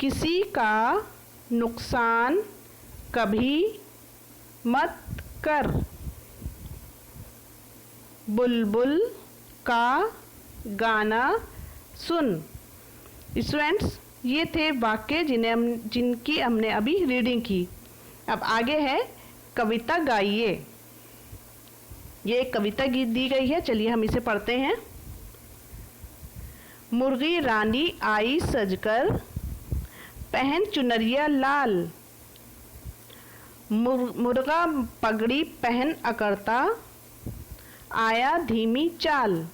किसी का नुकसान कभी मत कर। बुलबुल का गाना सुन। स्टूडेंट्स, ये थे वाक्य जिनकी हमने अभी रीडिंग की। अब आगे है कविता गाइए। ये एक कविता गीत दी गई है, चलिए हम इसे पढ़ते हैं। मुर्गी रानी आई सजकर, पहन चुनरिया लाल, मुर्गा पगड़ी पहन अकड़ता, आया धीमी चाल।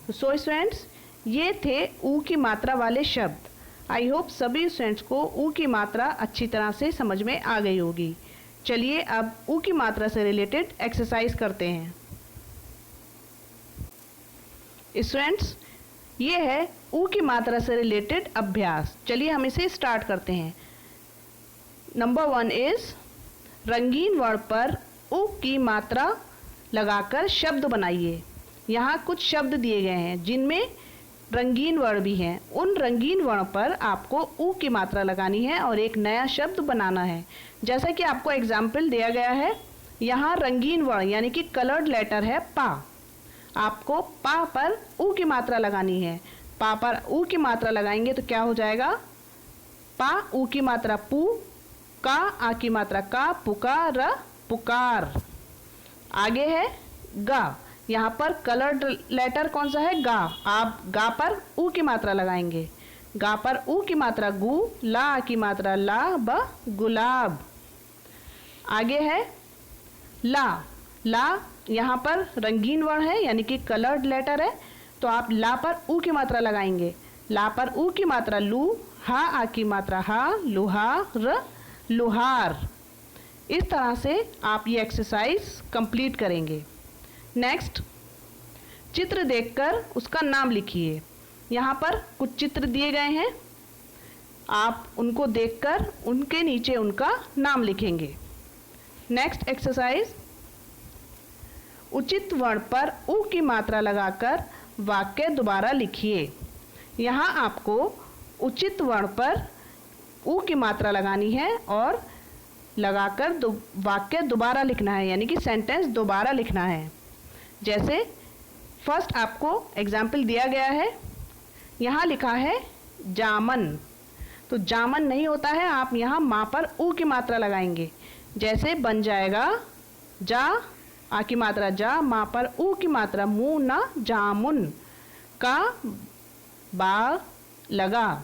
सो स्टूडेंट्स, ये थे ऊ की मात्रा वाले शब्द। आई होप सभी स्टूडेंट्स को ऊ की मात्रा अच्छी तरह से समझ में आ गई होगी। चलिए अब ऊ की मात्रा से रिलेटेड एक्सरसाइज करते हैं। स्टूडेंट्स, ये है ऊ की मात्रा से रिलेटेड अभ्यास। चलिए हम इसे स्टार्ट करते हैं। नंबर 1 इज रंगीन वर्ण पर ऊ की मात्रा लगाकर शब्द बनाइए। यहाँ कुछ शब्द दिए गए हैं जिनमें रंगीन वर्ण भी हैं। उन रंगीन वर्ण पर आपको ऊ की मात्रा लगानी है और एक नया शब्द बनाना है। जैसा कि आपको एग्जाम्पल दिया गया है, यहाँ रंगीन वर्ण यानी कि कलर्ड लेटर है पा। आपको पा पर ऊ की मात्रा लगानी है। पा पर ऊ की मात्रा लगाएंगे तो क्या हो जाएगा? पा ऊ की मात्रा पू, का आ की मात्रा का, पुकार पुकार। आगे है गा। यहाँ पर कलर्ड लेटर कौन सा है? गा। आप गा पर ऊ की मात्रा लगाएंगे। गा पर ऊ की मात्रा गु, ला की मात्रा ला, ब गुलाब। आगे है ला। ला यहाँ पर रंगीन वर्ण है यानी कि कलर्ड लेटर है, तो आप ला पर ऊ की मात्रा लगाएंगे। ला पर ऊ की मात्रा लू, हा आ की मात्रा हा, लुहार लुहार। इस तरह से आप ये एक्सरसाइज कंप्लीट करेंगे। नेक्स्ट, चित्र देखकर उसका नाम लिखिए। यहाँ पर कुछ चित्र दिए गए हैं, आप उनको देखकर उनके नीचे उनका नाम लिखेंगे। नेक्स्ट एक्सरसाइज, उचित वर्ण पर ऊ की मात्रा लगाकर वाक्य दोबारा लिखिए। यहाँ आपको उचित वर्ण पर ऊ की मात्रा लगानी है और लगाकर वाक्य दोबारा लिखना है, यानी कि सेंटेंस दोबारा लिखना है। जैसे फर्स्ट आपको एग्जाम्पल दिया गया है, यहाँ लिखा है जामन, तो जामन नहीं होता है, आप यहाँ माँ पर ऊ की मात्रा लगाएंगे। जैसे बन जाएगा जा, आ की मात्रा जा, माँ पर ऊ की मात्रा मुँह ना, जामुन। का बा लगा।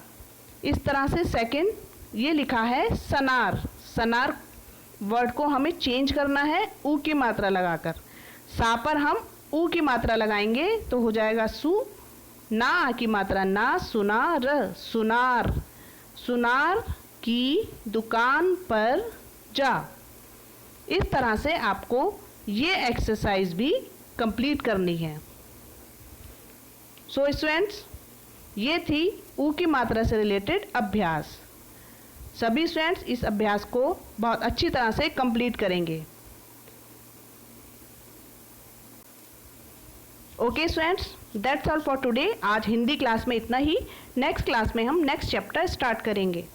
इस तरह से सेकंड, ये लिखा है सनार। सनार वर्ड को हमें चेंज करना है ऊ की मात्रा लगाकर। सा पर हम ऊ की मात्रा लगाएंगे तो हो जाएगा सु, ना आ की मात्रा ना, सुनार सुनार। सुनार की दुकान पर जा। इस तरह से आपको ये एक्सरसाइज भी कंप्लीट करनी है। सो स्टूडेंट्स, ये थी ऊ की मात्रा से रिलेटेड अभ्यास। सभी स्टूडेंट्स इस अभ्यास को बहुत अच्छी तरह से कंप्लीट करेंगे। Okay students, that's all for today. आज हिंदी क्लास में इतना ही। नेक्स्ट क्लास में हम नेक्स्ट चैप्टर स्टार्ट करेंगे।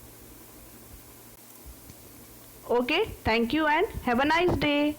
Okay, thank you and have a nice day.